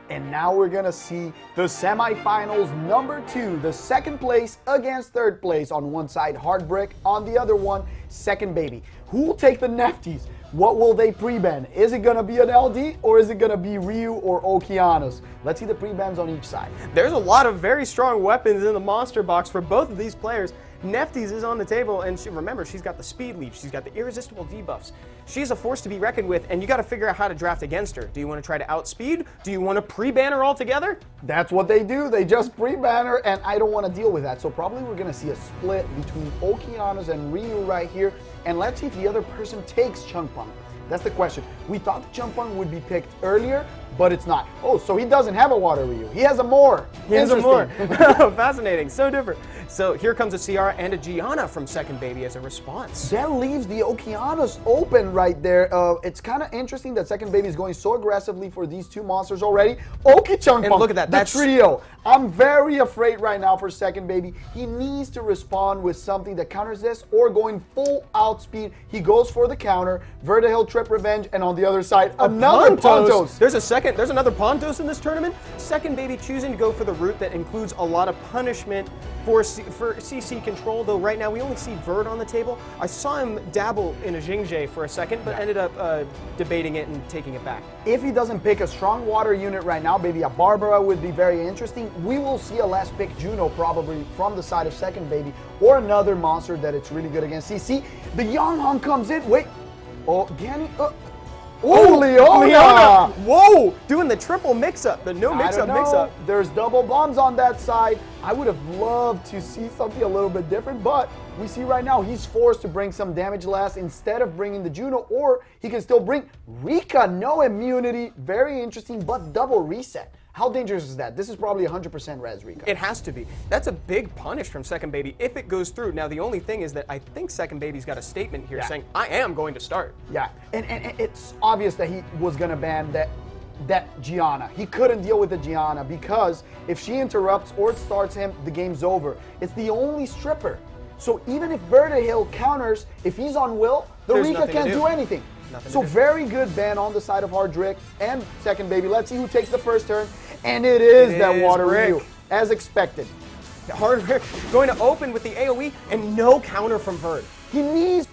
And now we're gonna see the semifinals number 2, the second place against third place. On one side, Heartbreak, on the other one, Secondbaby. Who will take the Nefties? What will they pre-ban? Is it gonna be an LD or is it gonna be Ryu or Okeanos? Let's see the pre-bans on each side. There's a lot of very strong weapons in the monster box for both of these players. Nefties is on the table, and remember, she's got the speed leech, she's got the irresistible debuffs. She's a force to be reckoned with, and you got to figure out how to draft against her. Do you want to try to outspeed? Do you want to pre-ban her altogether? That's what they do. They just pre-ban her, and I don't want to deal with that. So probably we're going to see a split between Okeanos and Ryu right here, and let's see if the other person takes Chungpung. That's the question. We thought the Chungpung would be picked earlier, but it's not. Oh, so he doesn't have a water Ryu. He has a Moor. He has a Moor. Fascinating. So different. So here comes a Ciara and a Gianna from Secondbaby as a response. That leaves the Okeanos open right there. It's kind of interesting that Secondbaby is going so aggressively for these two monsters already. Chungpung, and look at that. The trio. I'm very afraid right now for Secondbaby. He needs to respond with something that counters this or going full outspeed. He goes for the counter. Vertihill trip revenge, and on the other side, another Pontos. There's another Pontos in this tournament. Secondbaby choosing to go for the route that includes a lot of punishment for CC control, though right now we only see Verd on the table. I saw him dabble in a Jingjae for a second, but ended up debating it and taking it back. If he doesn't pick a strong water unit right now, maybe a Barbara would be very interesting. We will see a last pick Juno probably from the side of Secondbaby, or another monster that it's really good against CC. The Yonghong comes in. Wait. Oh, Ganny. Oh, Leona! Whoa! Doing the triple mix-up, the no mix-up mix-up. There's double bombs on that side. I would have loved to see something a little bit different, but we see right now he's forced to bring some damage last instead of bringing the Juno, or he can still bring Rika, no immunity. Very interesting, but double reset. How dangerous is that? This is probably 100% res, Rika. It has to be. That's a big punish from Secondbaby if it goes through. Now, the only thing is that I think Secondbaby's got a statement here saying, I am going to start. Yeah, and it's obvious that he was going to ban that Gianna. He couldn't deal with the Gianna because if she interrupts or starts him, the game's over. It's the only stripper. So even if Vertihill counters, if he's on Will, the Rika can't do anything. So very good ban on the side of Heartbreak and Secondbaby. Let's see who takes the first turn. And it is that water Ryu, as expected. Heartbreak going to open with the AoE and no counter from Verd. He needs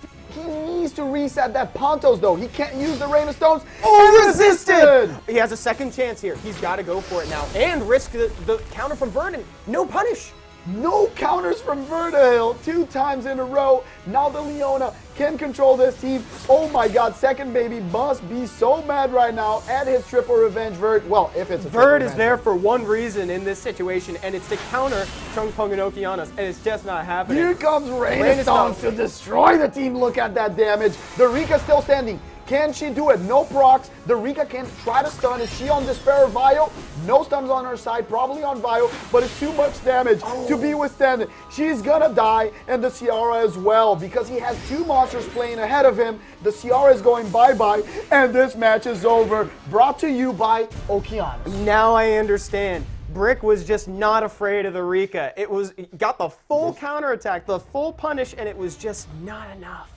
to reset that Pontos though. He can't use the Rain of Stones. Oh, resisted! He has a second chance here. He's got to go for it now and risk the counter from Verd and no punish. No counters from Vertihill 2 times in a row. Now the Leona can control this team. Oh my god, Secondbaby must be so mad right now at his triple revenge Verd. Well, if it's a Verd is there for one reason in this situation, and it's to counter Chungpung and Okeanos, and it's just not happening. Here comes Rain of Stones to destroy the team. Look at that damage. The Rika still standing. Can she do it? No procs. The Rika can try to stun. Is she on Despair or Vio? No stuns on her side, probably on Vio, but it's too much damage to be withstanded. She's gonna die, and the Ciara as well, because he has 2 monsters playing ahead of him. The Ciara is going bye-bye, and this match is over. Brought to you by Okeanos. Now I understand. Brick was just not afraid of the Rika. It got the full counterattack, the full punish, and it was just not enough.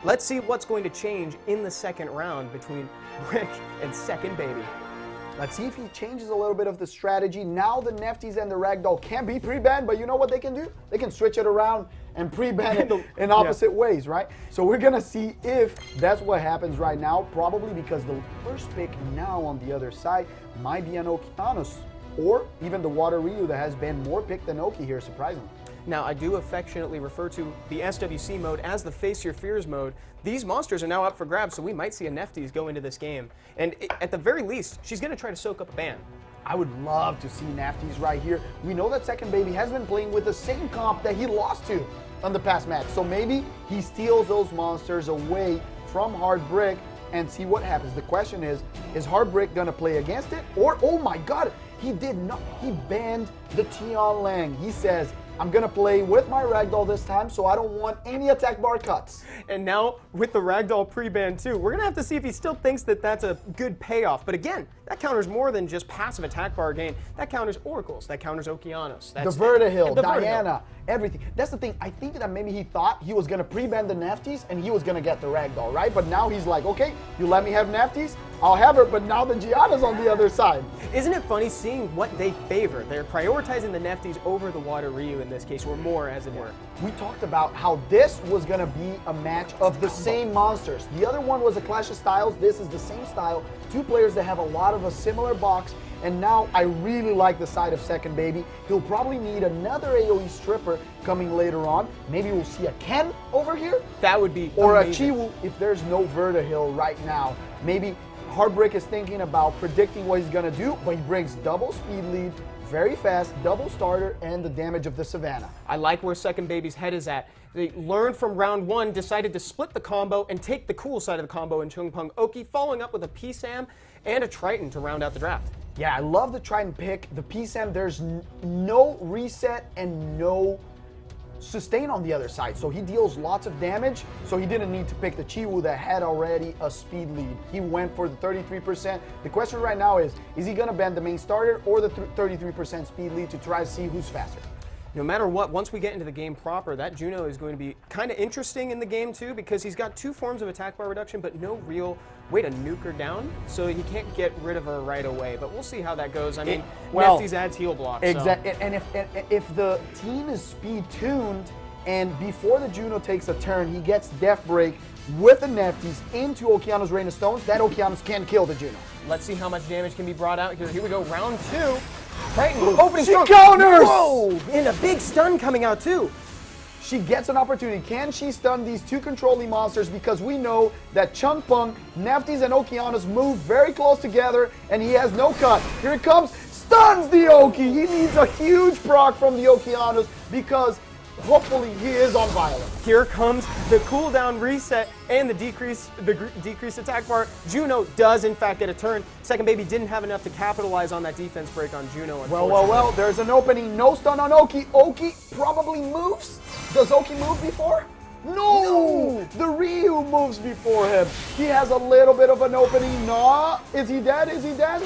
Let's see what's going to change in the second round between Brick and Secondbaby. Let's see if he changes a little bit of the strategy. Now the Nefties and the Ragdoll can be pre-banned, but you know what they can do? They can switch it around and pre-ban it in opposite ways, right? So we're going to see if that's what happens right now, probably because the first pick now on the other side might be an Okeanos, or even the Water Ryu that has been more picked than Oki here, surprisingly. Now, I do affectionately refer to the SWC mode as the Face Your Fears mode. These monsters are now up for grabs, so we might see a Nefties go into this game. And at the very least, she's going to try to soak up a ban. I would love to see Nefties right here. We know that Secondbaby has been playing with the same comp that he lost to on the past match. So maybe he steals those monsters away from Heartbreak and see what happens. The question is Heartbreak going to play against it? Or, oh my god, he did not. He banned the Tian Lang. He says, I'm going to play with my Ragdoll this time, so I don't want any attack bar cuts. And now, with the Ragdoll pre-ban too, we're going to have to see if he still thinks that that's a good payoff. But again, that counters more than just passive attack bar gain. That counters Oracles. That counters Okeanos. That's the Vertihill, Diana, everything. That's the thing. I think that maybe he thought he was going to pre-ban the Nefties and he was going to get the Ragdoll, right? But now he's like, okay, you let me have Nefties, I'll have her, but now the Gianna's on the other side. Isn't it funny seeing what they favor? They're prioritizing the Nefties over the Water Ryu in this case, or more as it were. We talked about how this was going to be a match of the same monsters. The other one was a Clash of Styles. This is the same style. Two players that have a lot of a similar box. And now I really like the side of Secondbaby. He'll probably need another AoE stripper coming later on. Maybe we'll see a Ken over here. That would be or amazing. A Chiwu if there's no Vertihill right now. Maybe Heartbreak is thinking about predicting what he's going to do, but he brings double speed lead, very fast, double starter, and the damage of the Savannah. I like where Secondbaby's head is at. They learned from round one, decided to split the combo and take the cool side of the combo in Chung Pung Oki, following up with a PSAM and a Triton to round out the draft. Yeah, I love the Triton pick. The PSAM, there's no reset and no sustain on the other side. So he deals lots of damage, so he didn't need to pick the Chiwu that had already a speed lead. He went for the 33%. The question right now is he going to ban the main starter or the 33% speed lead to try to see who's faster? No matter what, once we get into the game proper, that Juno is going to be kind of interesting in the game too, because he's got two forms of attack bar reduction, but no real way to nuke her down, so he can't get rid of her right away. But we'll see how that goes. I mean, Nefties adds heal block. Exactly, so. And if the team is speed tuned, and before the Juno takes a turn, he gets Death Break with the Nefties into Okeano's Rain of Stones, that Okeanos can kill the Juno. Let's see how much damage can be brought out here. Here we go, round two. Triton opening she strong. Counters! Whoa! And a big stun coming out too. She gets an opportunity. Can she stun these two controlling monsters? Because we know that Chung Pung, Nefties, and Okeanos move very close together, and he has no cut. Here it comes. Stuns the Oki. He needs a huge proc from the Okeanos because hopefully he is on Violet. Here comes the cooldown reset and the decreased attack bar. Juno does in fact get a turn. Secondbaby didn't have enough to capitalize on that defense break on Juno. Well, there's an opening. No stun on Oki. Oki probably moves. Does Oki move before? No! The Ryu moves before him. He has a little bit of an opening. Nah. Is he dead? Is he dead?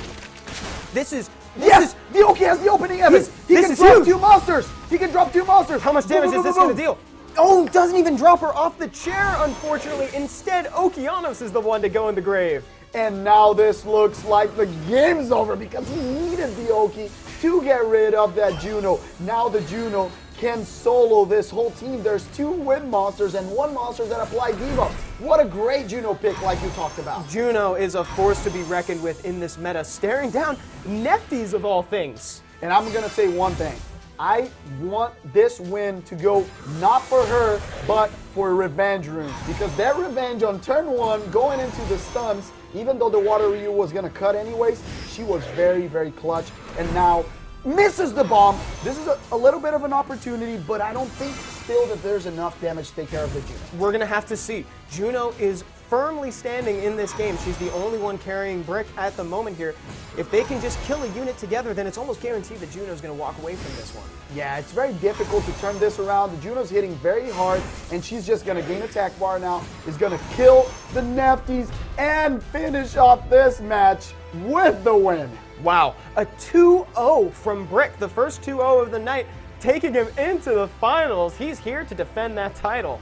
Yes! The Oki has the opening, Evans! He can drop two monsters! He can drop two monsters! How much damage is this going to deal? Oh, doesn't even drop her off the chair, unfortunately. Instead, Okeanos is the one to go in the grave. And now this looks like the game's over because he needed the Oki to get rid of that Juno. Now the Juno can solo this whole team. There's two wind monsters and one monster that apply debuff. What a great Juno pick like you talked about. Juno is a force to be reckoned with in this meta, staring down Nefties of all things. And I'm going to say one thing. I want this win to go not for her, but for revenge runes. Because that revenge on turn one, going into the stuns, even though the Water Ryu was going to cut anyways, she was very, very clutch. And now misses the bomb. This is a little bit of an opportunity, but I don't think still that there's enough damage to take care of the Juno. We're going to have to see. Juno is firmly standing in this game. She's the only one carrying Brick at the moment here. If they can just kill a unit together, then it's almost guaranteed that Juno's going to walk away from this one. Yeah, it's very difficult to turn this around. The Juno's hitting very hard, and she's just going to gain attack bar now. Is going to kill the Nefties and finish off this match with the win. Wow, a 2-0 from Brick, the first 2-0 of the night, taking him into the finals. He's here to defend that title.